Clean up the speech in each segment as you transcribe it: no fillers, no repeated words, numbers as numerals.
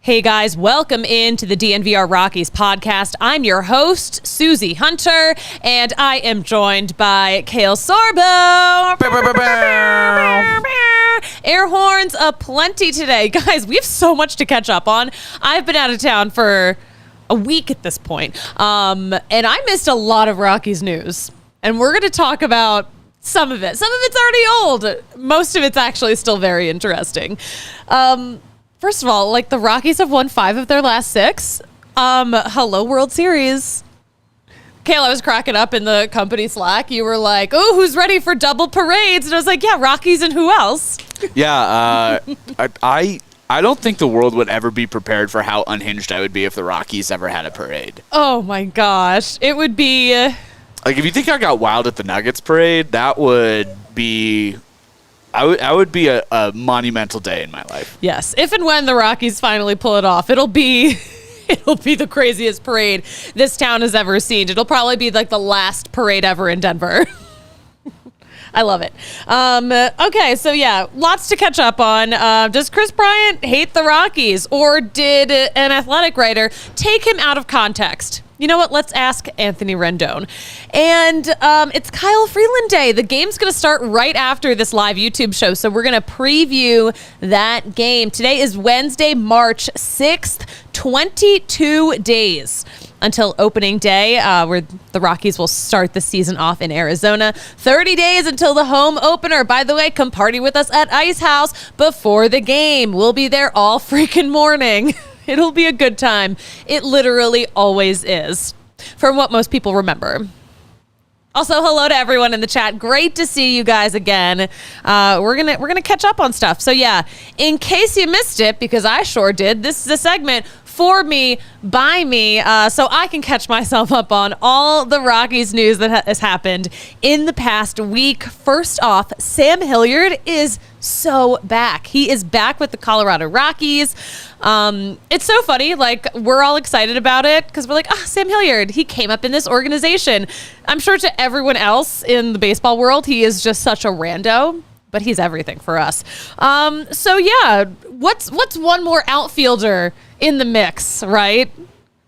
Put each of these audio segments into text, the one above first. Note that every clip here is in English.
Hey guys, welcome into the DNVR Rockies Podcast. I'm your host, Suzie Hunter, and I am joined by Kale Sorbo. Air horns aplenty today. Guys, we have so much to catch up on. I've been out of town for a week at this point, and I missed a lot of Rockies news. And we're going to talk about some of it. Some of it's already old. Most of it's actually still very interesting. First of all, the Rockies have won 5 of their last 6. Hello, World Series. Kale, I was cracking up in the company Slack. You were like, oh, who's ready for double parades? And I was like, yeah, Rockies and who else? Yeah, I don't think the world would ever be prepared for how unhinged I would be if the Rockies ever had a parade. Oh, my gosh. It would be... if you think I got wild at the Nuggets parade, that would be... I would be a monumental day in my life. Yes. If and when the Rockies finally pull it off, it'll be the craziest parade this town has ever seen. It'll probably be the last parade ever in Denver. I love it. Okay, so yeah, lots to catch up on. Does Kris Bryant hate the Rockies, or did an athletic writer take him out of context? You know what? Let's ask Anthony Rendon. And it's Kyle Freeland Day. The game's going to start right after this live YouTube show, so we're going to preview that game. Today is Wednesday, March 6th, 22 days until opening day, where the Rockies will start the season off in Arizona. 30 days until the home opener. By the way, come party with us at Ice House before the game. We'll be there all freaking morning. It'll be a good time. It literally always is, from what most people remember. Also, hello to everyone in the chat. Great to see you guys again. We're gonna catch up on stuff. So yeah, in case you missed it, because I sure did, this is a segment for me, by me, so I can catch myself up on all the Rockies news that has happened in the past week. First off, Sam Hilliard is so back. He is back with the Colorado Rockies. It's so funny. We're all excited about it because we're like, Sam Hilliard, he came up in this organization. I'm sure to everyone else in the baseball world, he is just such a rando, but he's everything for us. So yeah, what's one more outfielder in the mix, right?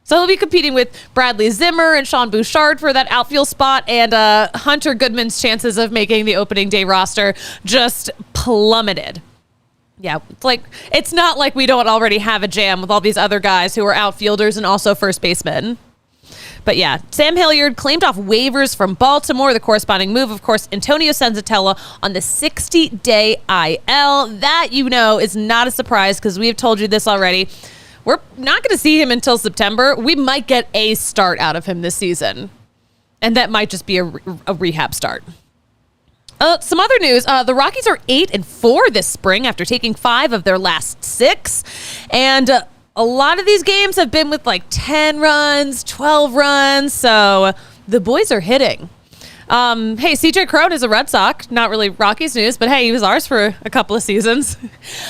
So he'll be competing with Bradley Zimmer and Sean Bouchard for that outfield spot, and Hunter Goodman's chances of making the opening day roster just plummeted. Yeah, it's not like we don't already have a jam with all these other guys who are outfielders and also first basemen. But yeah, Sam Hilliard claimed off waivers from Baltimore. The corresponding move, of course, Antonio Senzatella on the 60-day IL. That, is not a surprise because we have told you this already. We're not going to see him until September. We might get a start out of him this season, and that might just be a rehab start. Some other news. The Rockies are 8-4 this spring after taking 5 of their last 6. And a lot of these games have been with 10 runs, 12 runs. So the boys are hitting. Hey, CJ Cron is a Red Sox. Not really Rockies news, but hey, he was ours for a couple of seasons.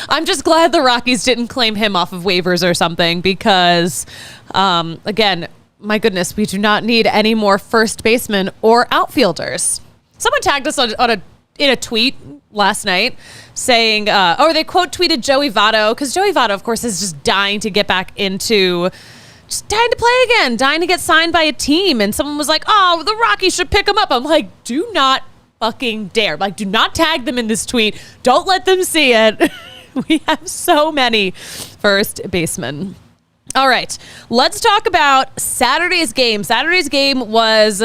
I'm just glad the Rockies didn't claim him off of waivers or something because, again, my goodness, we do not need any more first basemen or outfielders. Someone tagged us in a tweet last night saying, they quote tweeted Joey Votto, because Joey Votto, of course, is just dying to get back into, just dying to play again, dying to get signed by a team. And someone was like, oh, the Rockies should pick him up. I'm like, do not fucking dare. Do not tag them in this tweet. Don't let them see it. We have so many first basemen. All right, let's talk about Saturday's game. Saturday's game was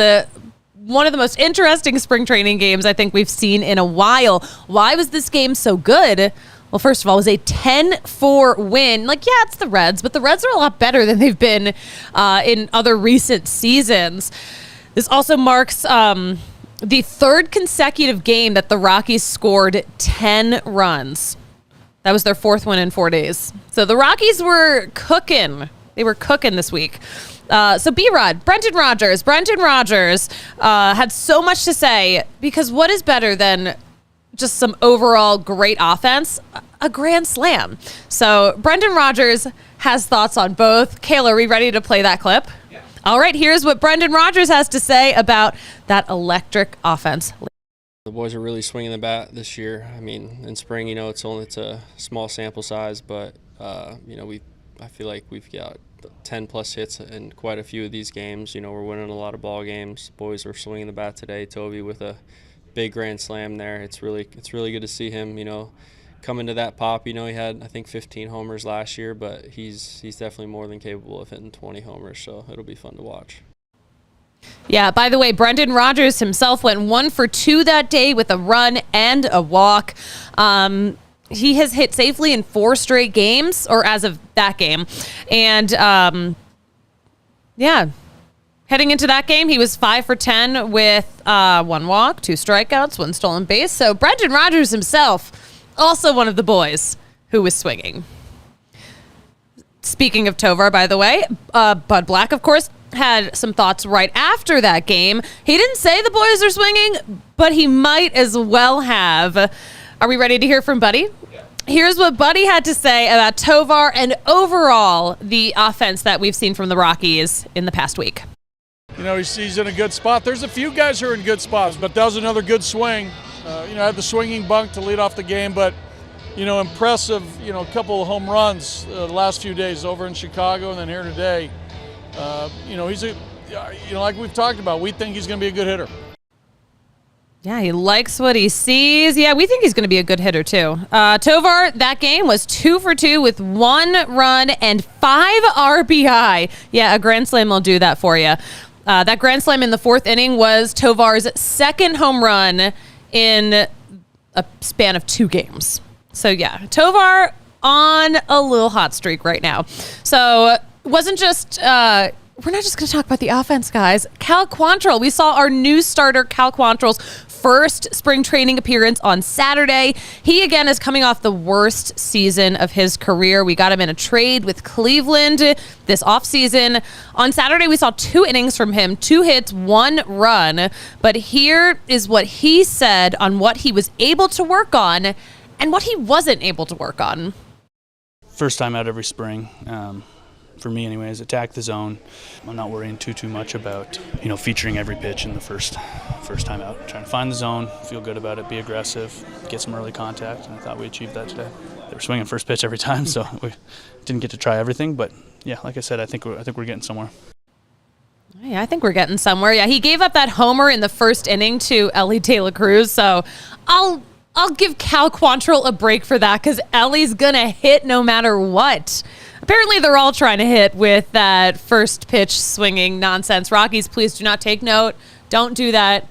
one of the most interesting spring training games I think we've seen in a while. Why was this game so good? Well, first of all, it was a 10-4 win. It's the Reds, but the Reds are a lot better than they've been in other recent seasons. This also marks the 3rd consecutive game that the Rockies scored 10 runs. That was their 4th win in 4 days. So the Rockies were cooking They were cooking this week. So B-Rod, Brendan Rodgers had so much to say, because what is better than just some overall great offense? A grand slam. So Brendan Rodgers has thoughts on both. Kayla, are we ready to play that clip? Yeah. All right, here's what Brendan Rodgers has to say about that electric offense. The boys are really swinging the bat this year. I mean, in spring, it's a small sample size, but I feel like we've got 10 plus hits in quite a few of these games. We're winning a lot of ball games. Boys are swinging the bat today. Toby with a big grand slam there. It's really good to see him, come into that pop. He had, I think, 15 homers last year, but he's definitely more than capable of hitting 20 homers, so it'll be fun to watch. Yeah, by the way, Brendan Rodgers himself went 1 for 2 that day with a run and a walk. He has hit safely in 4 straight games, or as of that game. And, heading into that game, he was 5 for 10 with 1 walk, 2 strikeouts, 1 stolen base. So Brendan Rodgers himself, also one of the boys who was swinging. Speaking of Tovar, by the way, Bud Black, of course, had some thoughts right after that game. He didn't say the boys are swinging, but he might as well have. Are we ready to hear from Buddy? Yeah. Here's what Buddy had to say about Tovar and overall the offense that we've seen from the Rockies in the past week. He's in a good spot. There's a few guys who are in good spots, but that was another good swing. Had the swinging bunk to lead off the game, but, impressive, a couple of home runs the last few days over in Chicago and then here today. He's like we've talked about, we think he's going to be a good hitter. Yeah, he likes what he sees. Yeah, we think he's going to be a good hitter, too. Tovar, that game, was 2 for 2 with 1 run and 5 RBI. Yeah, a grand slam will do that for you. That grand slam in the 4th inning was Tovar's 2nd home run in a span of 2 games. So, yeah, Tovar on a little hot streak right now. So, it wasn't just... we're not just going to talk about the offense, guys. Cal Quantrill. We saw our new starter, Cal Quantrill's first spring training appearance on Saturday. He, again, is coming off the worst season of his career. We got him in a trade with Cleveland this offseason. On Saturday, we saw 2 innings from him, 2 hits, 1 run. But here is what he said on what he was able to work on and what he wasn't able to work on. First time out every spring. For me anyways, attack the zone. I'm not worrying too much about, featuring every pitch in the first time out. Trying to find the zone, feel good about it, be aggressive, get some early contact, and I thought we achieved that today. They were swinging first pitch every time, so we didn't get to try everything, but yeah, like I said, I think we're getting somewhere. Yeah, I think we're getting somewhere. Yeah, he gave up that homer in the 1st inning to Ellie De La Cruz, so I'll give Cal Quantrill a break for that, because Ellie's gonna hit no matter what. Apparently, they're all trying to hit with that first pitch swinging nonsense. Rockies, please do not take note. Don't do that.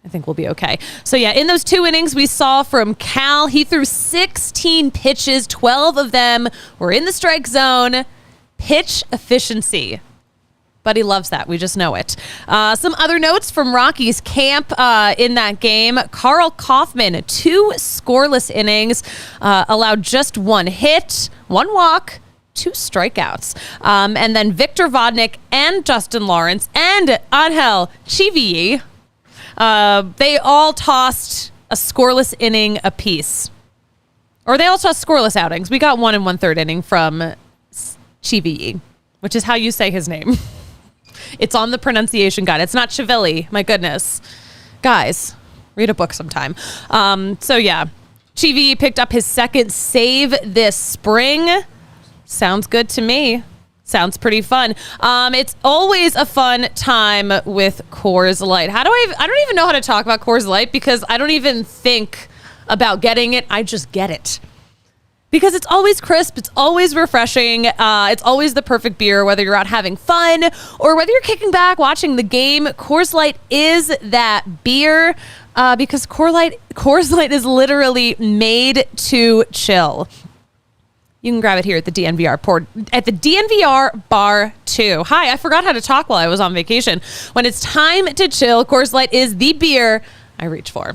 I think we'll be okay. So, yeah, in those 2 innings we saw from Cal, he threw 16 pitches. 12 of them were in the strike zone. Pitch efficiency. Buddy loves that. We just know it. Some other notes from Rockies camp in that game. Carl Kaufman, 2 scoreless innings, allowed just 1 hit, 1 walk, 2 strikeouts. And then Victor Vodnik and Justin Lawrence and Angel Chivilli, they all tossed a scoreless inning apiece. Or they all tossed scoreless outings. We got 1 1/3 inning from Chivilli, which is how you say his name. It's on the pronunciation guide. It's not Chivilli. My goodness. Guys, read a book sometime. So, yeah. Chivilli picked up his 2nd save this spring. Sounds good to me. Sounds pretty fun. It's always a fun time with Coors Light. I don't even know how to talk about Coors Light because I don't even think about getting it. I just get it. Because it's always crisp, it's always refreshing, it's always the perfect beer, whether you're out having fun or whether you're kicking back watching the game. Coors Light is that beer because Coors Light is literally made to chill. You can grab it here at the DNVR Bar 2. Hi, I forgot how to talk while I was on vacation. When it's time to chill, Coors Light is the beer I reach for.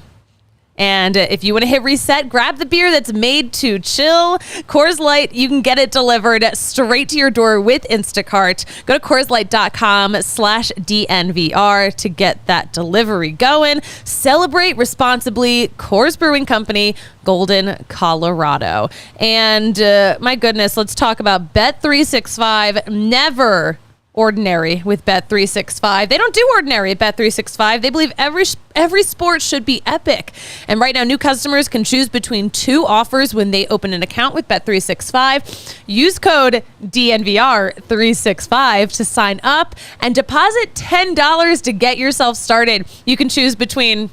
And if you want to hit reset, grab the beer that's made to chill. Coors Light, you can get it delivered straight to your door with Instacart. Go to CoorsLight.com/DNVR to get that delivery going. Celebrate responsibly. Coors Brewing Company, Golden, Colorado. And my goodness, let's talk about Bet365. Never ordinary with Bet365. They don't do ordinary at Bet365. They believe every sport should be epic. And right now, new customers can choose between 2 offers when they open an account with Bet365. Use code DNVR365 to sign up and deposit $10 to get yourself started. You can choose between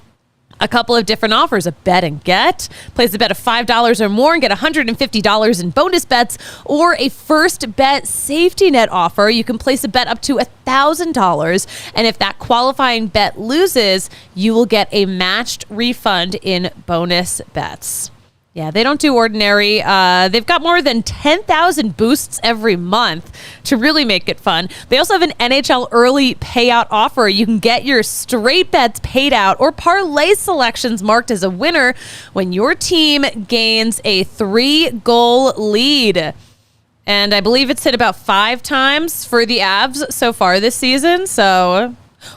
a couple of different offers, a bet and get. Place a bet of $5 or more and get $150 in bonus bets, or a first bet safety net offer. You can place a bet up to $1,000, and if that qualifying bet loses, you will get a matched refund in bonus bets. Yeah, they don't do ordinary. They've got more than 10,000 boosts every month to really make it fun. They also have an NHL early payout offer. You can get your straight bets paid out or parlay selections marked as a winner when your team gains a 3-goal lead. And I believe it's hit about 5 times for the Avs so far this season. So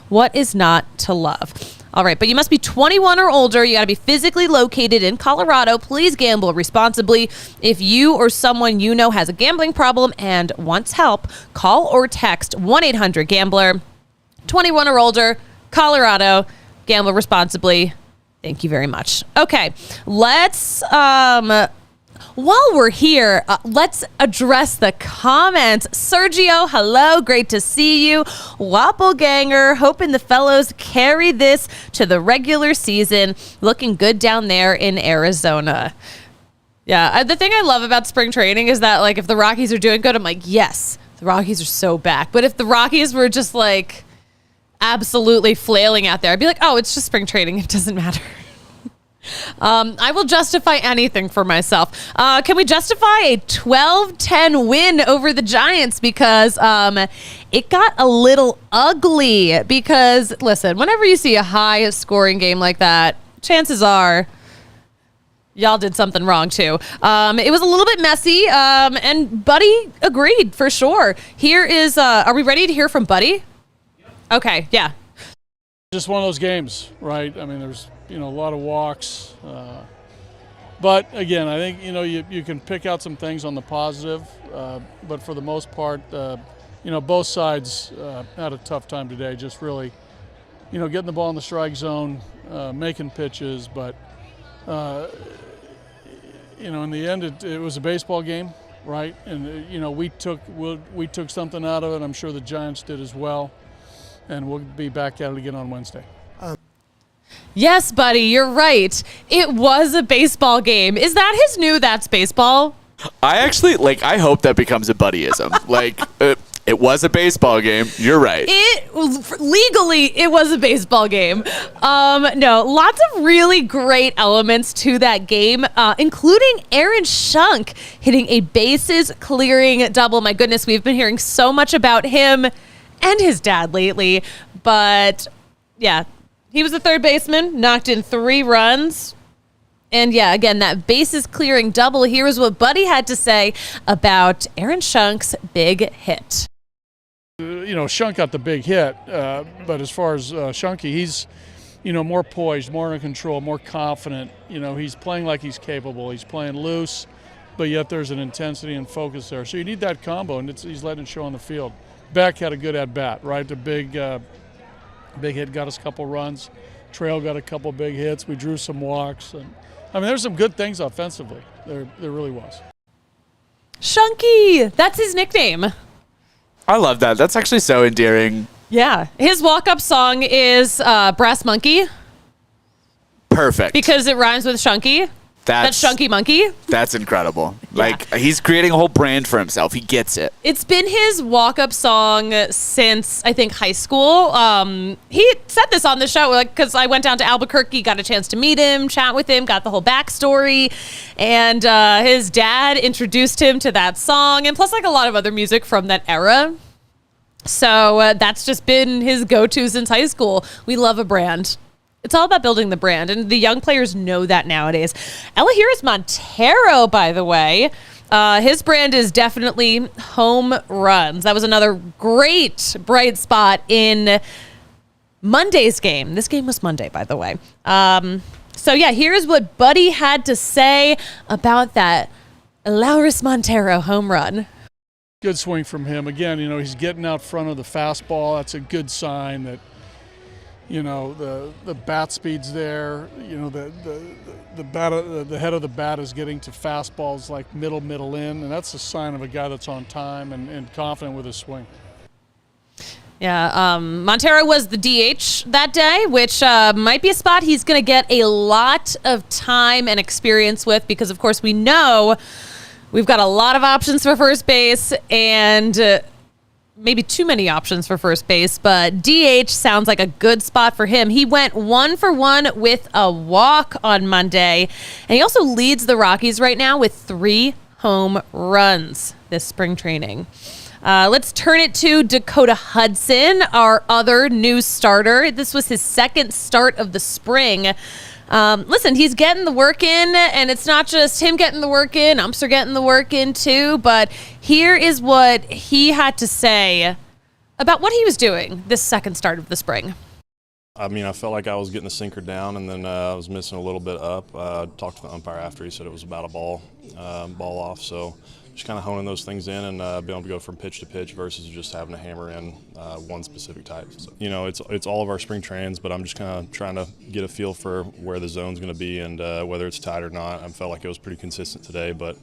what is not to love? All right, but you must be 21 or older. You got to be physically located in Colorado. Please gamble responsibly. If you or someone you know has a gambling problem and wants help, call or text 1-800-GAMBLER. 21 or older, Colorado. Gamble responsibly. Thank you very much. Okay, let's while we're here, let's address the comments. Sergio, hello. Great to see you. Wappelganger, hoping the fellows carry this to the regular season. Looking good down there in Arizona. Yeah, the thing I love about spring training is that, like, if the Rockies are doing good, I'm like, yes, the Rockies are so back. But if the Rockies were just, like, absolutely flailing out there, I'd be like, oh, it's just spring training. It doesn't matter. I will justify anything for myself. Can we justify a 12-10 win over the Giants? Because it got a little ugly. Because, listen, whenever you see a high-scoring game like that, chances are y'all did something wrong, too. It was a little bit messy, and Buddy agreed, for sure. Here is, are we ready to hear from Buddy? Okay, yeah. Just one of those games, right? I mean, there's a lot of walks. But again, I think, you can pick out some things on the positive. But for the most part, both sides had a tough time today. Just really, getting the ball in the strike zone, making pitches. But, in the end, it was a baseball game, right? And, we took something out of it. I'm sure the Giants did as well. And we'll be back at it again on Wednesday. Yes, Buddy, you're right. It was a baseball game. Is that his new That's Baseball? I actually, I hope that becomes a buddyism. It was a baseball game. You're right. Legally, it was a baseball game. No, lots of really great elements to that game, including Aaron Schunk hitting a bases-clearing double. My goodness, we've been hearing so much about him and his dad lately. But, yeah, he was the third baseman, knocked in 3 runs. And, yeah, again, that bases-clearing double. Here's what Buddy had to say about Aaron Shunk's big hit. Schunk got the big hit, but as far as Shunky, he's, more poised, more in control, more confident. He's playing like he's capable. He's playing loose, but yet there's an intensity and focus there. So you need that combo, and he's letting it show on the field. Beck had a good at-bat, right? The big hit got us a couple runs. Trail got a couple big hits. We drew some walks. And there's some good things offensively. There really was. Shunky, that's his nickname. I love that. That's actually so endearing. Yeah. His walk-up song is Brass Monkey. Perfect. Because it rhymes with Shunky. That's Shunky Monkey. That's incredible. Yeah. He's creating a whole brand for himself. He gets it. It's been his walk-up song since, I think, high school. He said this on the show because I went down to Albuquerque, got a chance to meet him, chat with him, got the whole backstory. And his dad introduced him to that song, and plus a lot of other music from that era. So that's just been his go-to since high school. We love a brand. It's all about building the brand, and the young players know that nowadays. Eleuteris Montero, by the way, his brand is definitely home runs. That was another great bright spot in Monday's game. This game was Monday, by the way. So, yeah, here's what Buddy had to say about that Eleuteris Montero home run. Good swing from him. Again, he's getting out front of the fastball. That's a good sign that, the bat speed's there. The head of the bat is getting to fastballs like middle in, and that's a sign of a guy that's on time and confident with his swing. Yeah, Montero was the DH that day, which might be a spot he's going to get a lot of time and experience with because, of course, we know we've got a lot of options for first base and maybe too many options for first base, but DH sounds like a good spot for him. He went 1 for 1 with a walk on Monday, and he also leads the Rockies right now with 3 home runs this spring training. Let's turn it to Dakota Hudson, our other new starter. This was his second start of the spring. Listen, he's getting the work in, and it's not just him getting the work in. Umps are getting the work in too, but here is what he had to say about what he was doing this second start of the spring. I mean, I felt like I was getting the sinker down, and then I was missing a little bit up. Talked to the umpire after. He said it was about a ball off, so just kind of honing those things in and being able to go from pitch to pitch versus just having to hammer in one specific type. So, it's all of our spring trains, but I'm just kind of trying to get a feel for where the zone's going to be and whether it's tight or not. I felt like it was pretty consistent today, but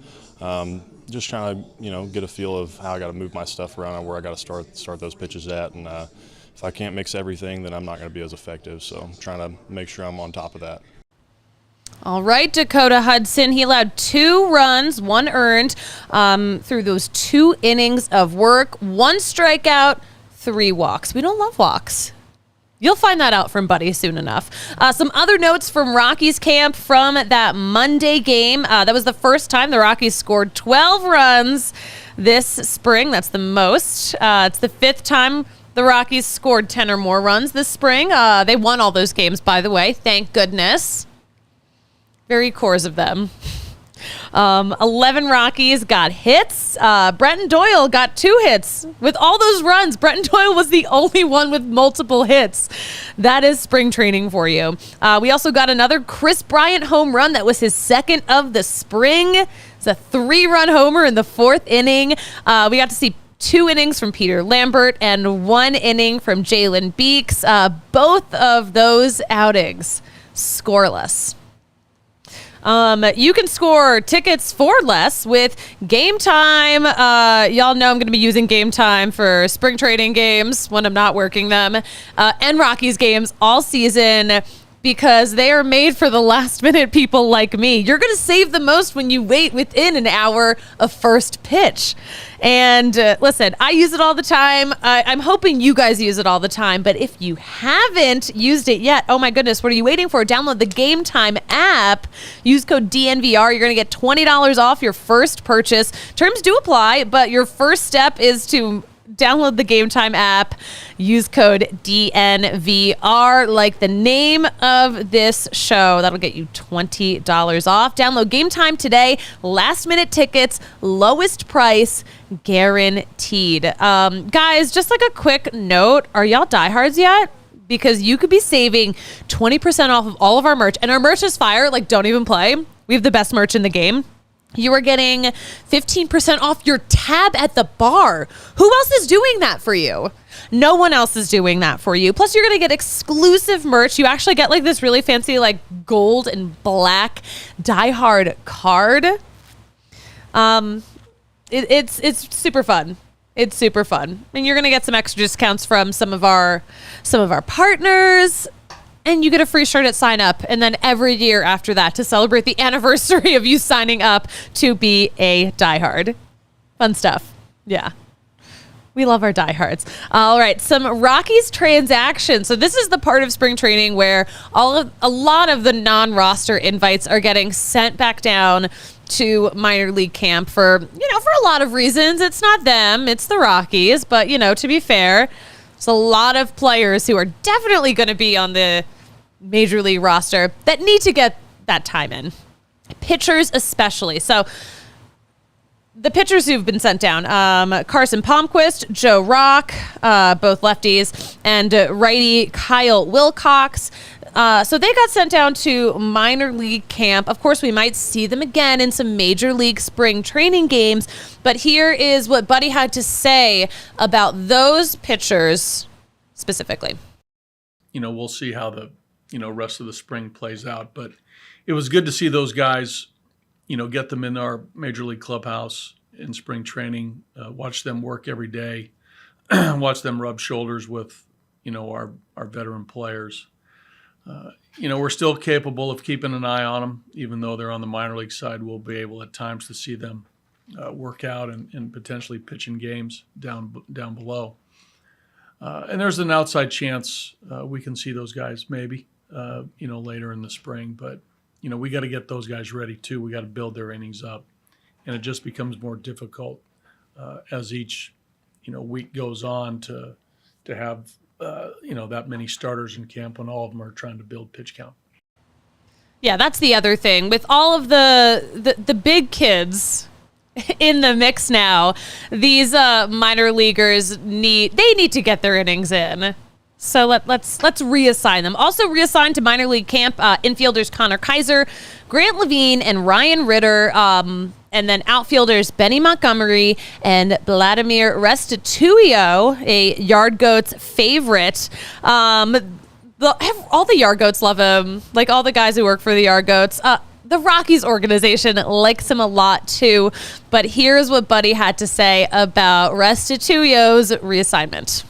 just trying to get a feel of how I got to move my stuff around and where I got to start those pitches at. And if I can't mix everything, then I'm not going to be as effective. So I'm trying to make sure I'm on top of that. All right, Dakota Hudson. He allowed 2 runs, 1 earned through those 2 innings of work. 1 strikeout, 3 walks. We don't love walks. You'll find that out from Buddy soon enough. Some other notes from Rockies camp from that Monday game. That was the first time the Rockies scored 12 runs this spring. That's the most. It's the 5th time the Rockies scored 10 or more runs this spring. They won all those games, by the way. Thank goodness. Very cores of them. 11 Rockies got hits. Brendan Doyle got 2 hits. With all those runs, Brendan Doyle was the only one with multiple hits. That is spring training for you. We also got another Kris Bryant home run. That was his second of the spring. It's a 3-run homer in the 4th inning. We got to see 2 innings from Peter Lambert and 1 inning from Jalen Beeks. Both of those outings scoreless. You can score tickets for less with Game Time. Y'all know I'm going to be using Game Time for spring training games when I'm not working them, and Rockies games all season because they are made for the last minute people like me. You're going to save the most when you wait within an hour of first pitch. And listen, I use it all the time. I'm hoping you guys use it all the time. But if you haven't used it yet, oh my goodness, what are you waiting for? Download the Game Time app. Use code DNVR. You're going to get $20 off your first purchase. Terms do apply, but your first step is to download the Game Time app. Use code DNVR, like the name of this show. That'll get you $20 off. Download Game Time today. Last minute tickets, lowest price, guaranteed. Guys, just like a quick note, are y'all diehards yet? Because you could be saving 20% off of all of our merch. And our merch is fire. Like, don't even play. We have the best merch in the game. You are getting 15% off your tab at the bar. Who else is doing that for you? No one else is doing that for you. Plus, you're going to get exclusive merch. You actually get like this really fancy like gold and black diehard card. It's super fun. It's super fun. And you're going to get some extra discounts from some of our partners. And you get a free shirt at sign up. And then every year after that to celebrate the anniversary of you signing up to be a diehard. Fun stuff. Yeah. We love our diehards. All right. Some Rockies transactions. So this is the part of spring training where a lot of the non-roster invites are getting sent back down to minor league camp for a lot of reasons. It's not them. It's the Rockies. But, to be fair, there's a lot of players who are definitely going to be on the Major League roster that need to get that time in. Pitchers especially. So the pitchers who've been sent down, Carson Palmquist, Joe Rock, both lefties, and righty Kyle Wilcox. So they got sent down to minor league camp. Of course, we might see them again in some major league spring training games. But here is what Buddy had to say about those pitchers specifically. We'll see how the, rest of the spring plays out. But it was good to see those guys, get them in our major league clubhouse in spring training, watch them work every day, watch them rub shoulders with, our veteran players. We're still capable of keeping an eye on them, even though they're on the minor league side. We'll be able at times to see them work out and potentially pitch in games down below. And there's an outside chance we can see those guys maybe, later in the spring. But, we got to get those guys ready too. We got to build their innings up. And it just becomes more difficult as each, week goes on to have that many starters in camp when all of them are trying to build pitch count. Yeah, that's the other thing. With all of the big kids in the mix now, these minor leaguers need to get their innings in. So let's reassign them. Also reassigned to minor league camp, infielders Connor Kaiser, Grant Levine, and Ryan Ritter. And then outfielders Benny Montgomery and Vladimir Restituio, a Yard Goats favorite. All the Yard Goats love him, like all the guys who work for the Yard Goats. The Rockies organization likes him a lot too. But here's what Buddy had to say about Restituio's reassignment.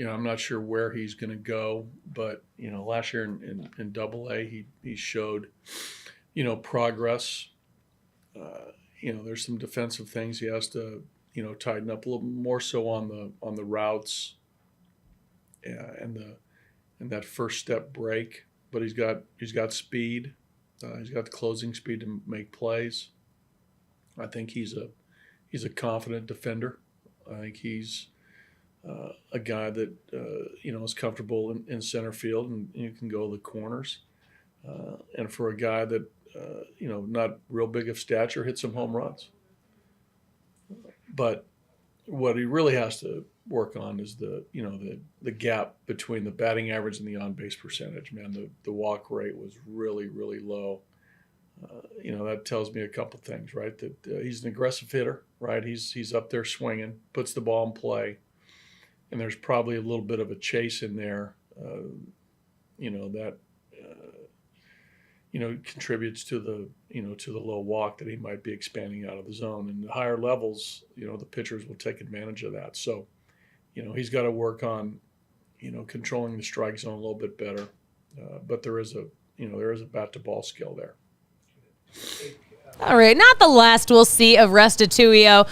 I'm not sure where he's going to go, but last year in AA, he showed progress. There's some defensive things he has to tighten up a little more so on the routes and that first step break. But he's got speed. He's got the closing speed to make plays. I think he's a confident defender. I think he's a guy that is comfortable in center field and you can go to the corners. And for a guy that not real big of stature, hit some home runs. But what he really has to work on is the gap between the batting average and the on-base percentage. Man, the walk rate was really, really low. That tells me a couple things, right? That he's an aggressive hitter, right? He's up there swinging, puts the ball in play, and there's probably a little bit of a chase in there, that contributes to the low walk that he might be expanding out of the zone. And the higher levels, the pitchers will take advantage of that. So, he's got to work on, controlling the strike zone a little bit better. But there is a bat to ball skill there. All right, not the last we'll see of Restituio.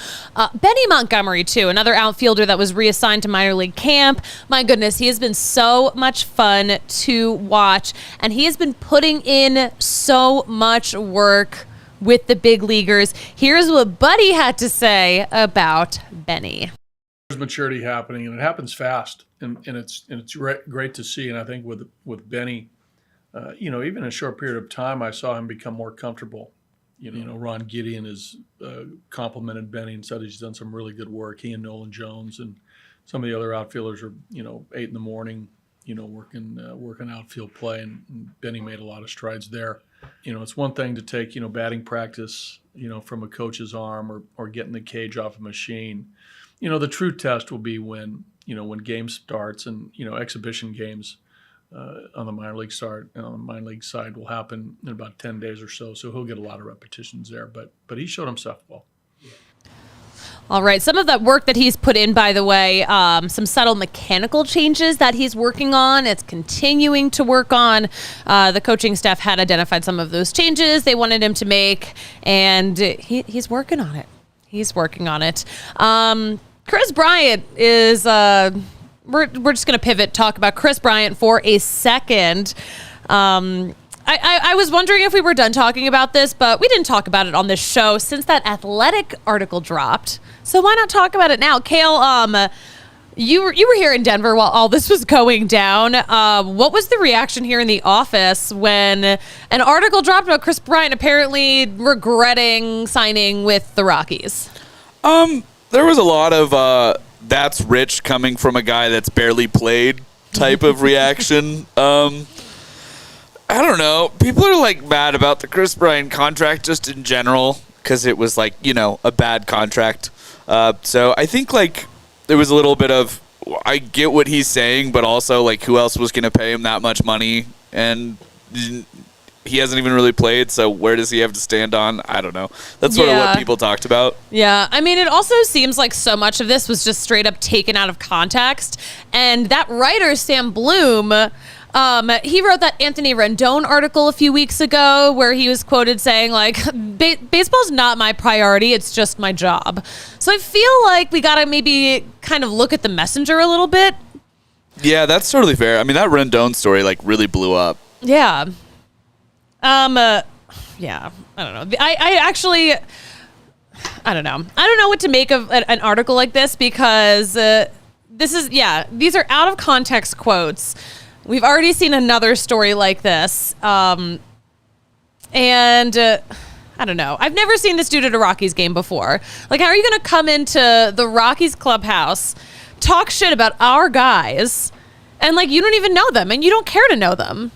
Benny Montgomery, too, another outfielder that was reassigned to minor league camp. My goodness, he has been so much fun to watch, and he has been putting in so much work with the big leaguers. Here's what Buddy had to say about Benny. There's maturity happening, and it happens fast, and it's great to see. And I think with Benny, even in a short period of time, I saw him become more comfortable. Ron Gideon has complimented Benny and said he's done some really good work. He and Nolan Jones and some of the other outfielders are, 8 a.m, working outfield play, and Benny made a lot of strides there. It's one thing to take, batting practice, from a coach's arm or getting the cage off a machine. The true test will be when game starts and, exhibition games on the minor league side will happen in about 10 days or so. So he'll get a lot of repetitions there, but he showed himself well. All right. Some of that work that he's put in, by the way, some subtle mechanical changes that he's working on. It's continuing to work on. The coaching staff had identified some of those changes they wanted him to make, and he's working on it. He's working on it. Kris Bryant is... We're just going to pivot, talk about Kris Bryant for a second. I was wondering if we were done talking about this, but we didn't talk about it on this show since that Athletic article dropped. So why not talk about it now? Kale, You were here in Denver while all this was going down. What was the reaction here in the office when an article dropped about Kris Bryant apparently regretting signing with the Rockies? There was a lot of that's rich coming from a guy that's barely played type of reaction. I don't know. People are like mad about the Kris Bryant contract just in general because it was like, a bad contract. So I think like there was a little bit of, I get what he's saying, but also like who else was going to pay him that much money? And he hasn't even really played, so where does he have to stand on? I don't know. That's sort of what people talked about. Yeah, I mean, it also seems like so much of this was just straight up taken out of context. And that writer, Sam Bloom, he wrote that Anthony Rendon article a few weeks ago where he was quoted saying, like, baseball's not my priority, it's just my job. So I feel like we got to maybe kind of look at the messenger a little bit. Yeah, that's totally fair. I mean, that Rendon story, like, really blew up. Yeah. Yeah, I don't know. I don't know. I don't know what to make of an article like this because these are out of context quotes. We've already seen another story like this. And I don't know. I've never seen this dude at a Rockies game before. Like, how are you going to come into the Rockies clubhouse, talk shit about our guys, and, like, you don't even know them and you don't care to know them?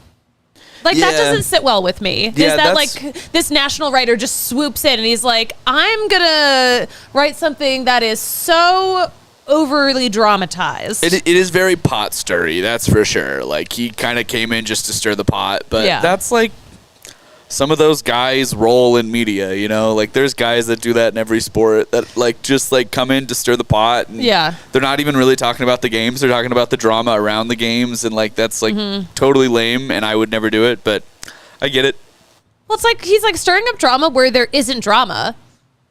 Like, that doesn't sit well with me. This national writer just swoops in and he's like, I'm going to write something that is so overly dramatized. It is very pot stirry, that's for sure. Like, he kind of came in just to stir the pot. But that's like some of those guys roll in media, Like, there's guys that do that in every sport that, like, just, like, come in to stir the pot. And they're not even really talking about the games. They're talking about the drama around the games. And, like, that's, like, totally lame, and I would never do it. But I get it. Well, it's like he's, like, stirring up drama where there isn't drama.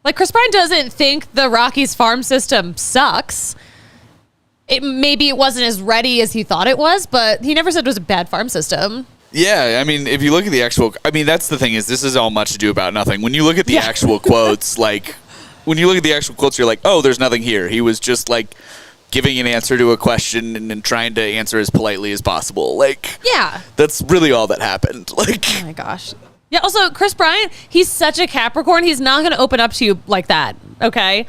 Like, Kris Bryant doesn't think the Rockies farm system sucks. Maybe it wasn't as ready as he thought it was, but he never said it was a bad farm system. Yeah, I mean, if you look at the actual... I mean, that's the thing is this is all much ado about nothing. When you look at the actual quotes, like... When you look at the actual quotes, you're like, oh, there's nothing here. He was just, like, giving an answer to a question and trying to answer as politely as possible. Like... Yeah. That's really all that happened. Like... Oh, my gosh. Yeah, also, Kris Bryant, he's such a Capricorn. He's not going to open up to you like that, okay?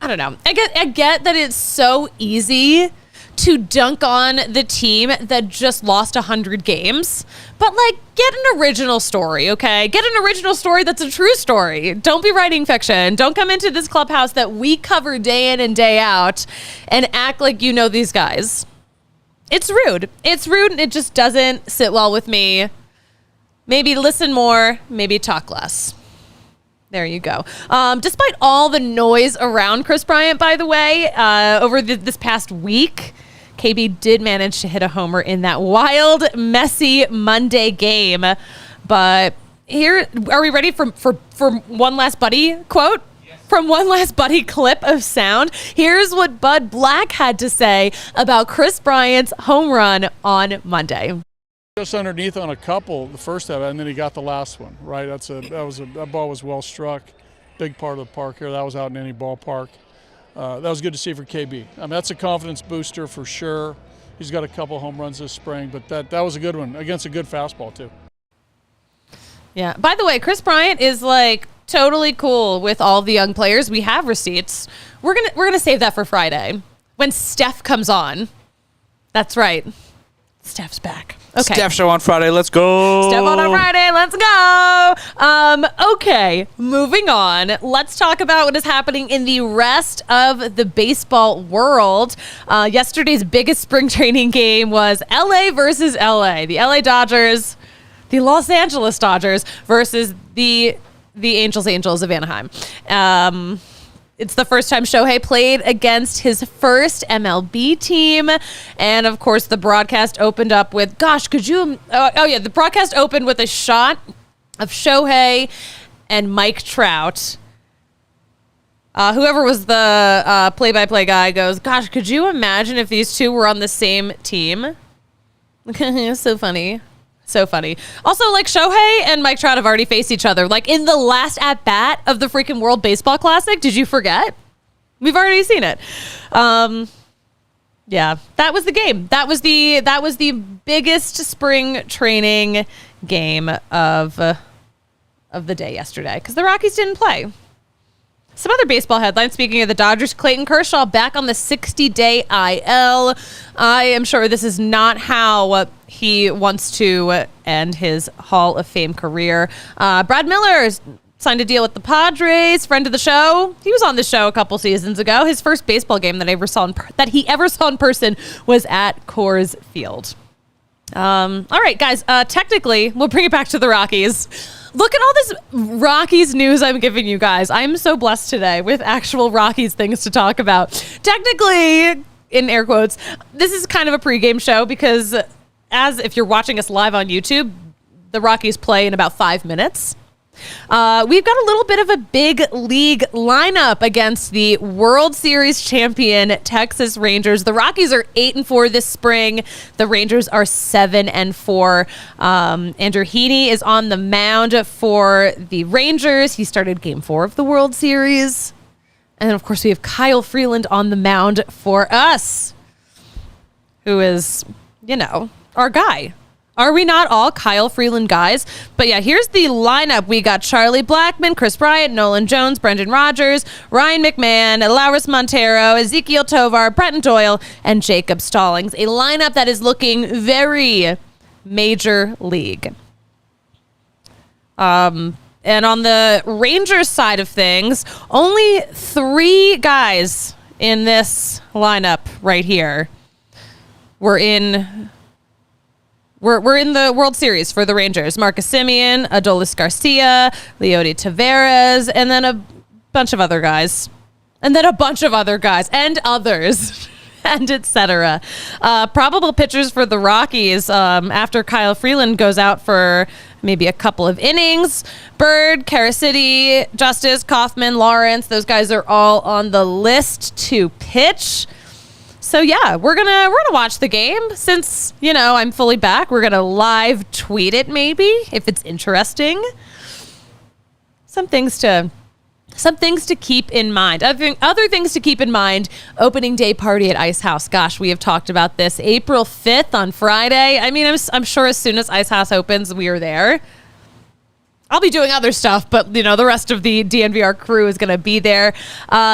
I don't know. I get that it's so easy to dunk on the team that just lost 100 games. But, like, get an original story, okay? Get an original story that's a true story. Don't be writing fiction. Don't come into this clubhouse that we cover day in and day out and act like you know these guys. It's rude. It's rude, and it just doesn't sit well with me. Maybe listen more, maybe talk less. There you go. Despite all the noise around Kris Bryant, by the way, over this past week, KB did manage to hit a homer in that wild, messy Monday game. But here, are we ready for one last Buddy quote? Yes. From one last Buddy clip of sound. Here's what Bud Black had to say about Kris Bryant's home run on Monday. Just underneath on a couple the first half, and then he got the last one. Right, that ball was well struck. Big part of the park here. That was out in any ballpark. That was good to see for KB. I mean, that's a confidence booster for sure. He's got a couple home runs this spring, but that was a good one against a good fastball too. Yeah. By the way, Kris Bryant is like totally cool with all the young players. We have receipts. We're gonna save that for Friday when Steph comes on. That's right. Steph's back. Okay. Steph show on Friday. Let's go. Steph on Friday. Let's go. Okay. Moving on. Let's talk about what is happening in the rest of the baseball world. Yesterday's biggest spring training game was LA versus LA. The LA Dodgers, the Los Angeles Dodgers versus the Angels of Anaheim. It's the first time Shohei played against his first MLB team. And, of course, the broadcast opened up with, the broadcast opened with a shot of Shohei and Mike Trout. Whoever was the play-by-play guy goes, gosh, could you imagine if these two were on the same team? So funny. So funny. Also, like, Shohei and Mike Trout have already faced each other. Like, in the last at-bat of the freaking World Baseball Classic. Did you forget? We've already seen it. Yeah, that was the game. That was the biggest spring training game of the day yesterday because the Rockies didn't play. Some other baseball headlines. Speaking of the Dodgers, Clayton Kershaw back on the 60-day IL. I am sure this is not how he wants to end his Hall of Fame career. Brad Miller signed a deal with the Padres, friend of the show. He was on the show a couple seasons ago. His first baseball game that he ever saw in person was at Coors Field. All right, guys. Technically, we'll bring it back to the Rockies. Look at all this Rockies news I'm giving you guys. I'm so blessed today with actual Rockies things to talk about. Technically, in air quotes, this is kind of a pregame show because if you're watching us live on YouTube, the Rockies play in about 5 minutes. We've got a little bit of a big league lineup against the World Series champion Texas Rangers. The Rockies are 8-4 this spring. The Rangers are 7-4. Andrew Heaney is on the mound for the Rangers. He started Game 4 of the World Series. And then, of course, we have Kyle Freeland on the mound for us, who is, our guy. Are we not all Kyle Freeland guys? But yeah, here's the lineup. We got Charlie Blackmon, Kris Bryant, Nolan Jones, Brendan Rodgers, Ryan McMahon, Lauris Montero, Ezekiel Tovar, Bretton Doyle, and Jacob Stallings. A lineup that is looking very major league. And on the Rangers side of things, only 3 guys in this lineup right here were in the World Series for the Rangers. Marcus Semien, Adolis Garcia, Leody Taveras, and then a bunch of other guys. And then a bunch of other guys. And others. And etc. Probable pitchers for the Rockies after Kyle Freeland goes out for maybe a couple of innings. Bird, Karasity, Justice, Kaufman, Lawrence. Those guys are all on the list to pitch. So yeah, we're gonna watch the game since I'm fully back. We're gonna live tweet it maybe if it's interesting. Some things to keep in mind. Other things to keep in mind. Opening day party at Ice House. Gosh, we have talked about this. April 5th on Friday. I mean, I'm sure as soon as Ice House opens, we are there. I'll be doing other stuff, but the rest of the DNVR crew is going to be there.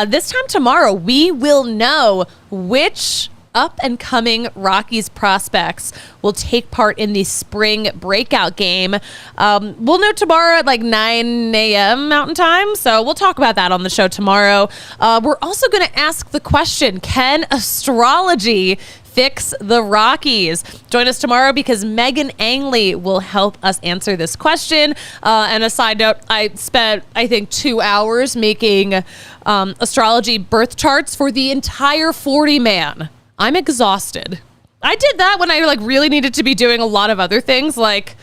This time tomorrow, we will know which up-and-coming Rockies prospects will take part in the spring breakout game. We'll know tomorrow at 9 a.m. Mountain Time, so we'll talk about that on the show tomorrow. We're also going to ask the question, can astrology fix the Rockies? Join us tomorrow because Megan Angley will help us answer this question. And a side note, I spent, 2 hours making astrology birth charts for the entire 40-man. I'm exhausted. I did that when I really needed to be doing a lot of other things, like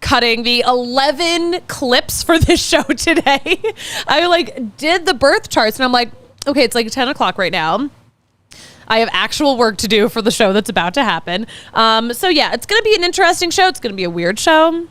cutting the 11 clips for this show today. I did the birth charts and I'm like, okay, it's 10 o'clock right now. I have actual work to do for the show that's about to happen. So yeah, it's going to be an interesting show. It's going to be a weird show.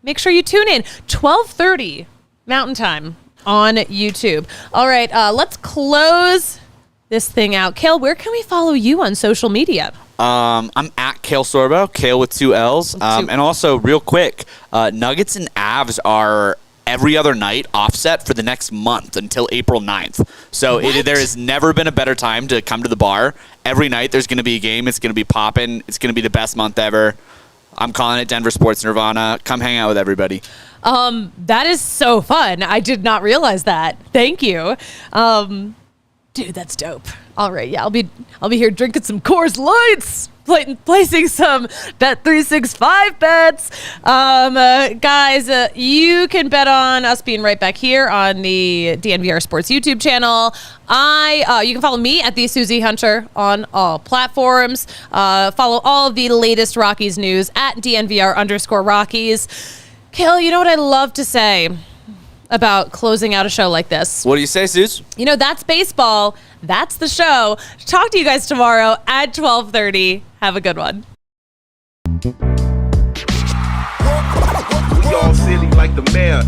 Make sure you tune in. 12:30 Mountain Time on YouTube. All right, let's close this thing out. Kale, where can we follow you on social media? I'm at Kale Sorbo, Kale with 2 L's. And also, real quick, Nuggets and Avs are every other night offset for the next month until April 9th. So there has never been a better time to come to the bar. Every night there's going to be a game. It's going to be popping. It's going to be the best month ever. I'm calling it Denver Sports Nirvana. Come hang out with everybody. That is so fun. I did not realize that. Thank you. Dude, that's dope. All right, yeah, I'll be here drinking some Coors Lights, placing some Bet365 bets. Guys, you can bet on us being right back here on the DNVR Sports YouTube channel. You can follow me at the Suzie Hunter on all platforms. Follow all of the latest Rockies news at DNVR_Rockies. Kale, you know what I love to say about closing out a show like this? What do you say, Suze? That's baseball. That's the show. Talk to you guys tomorrow at 12:30. Have a good one. We all silly like the mayor.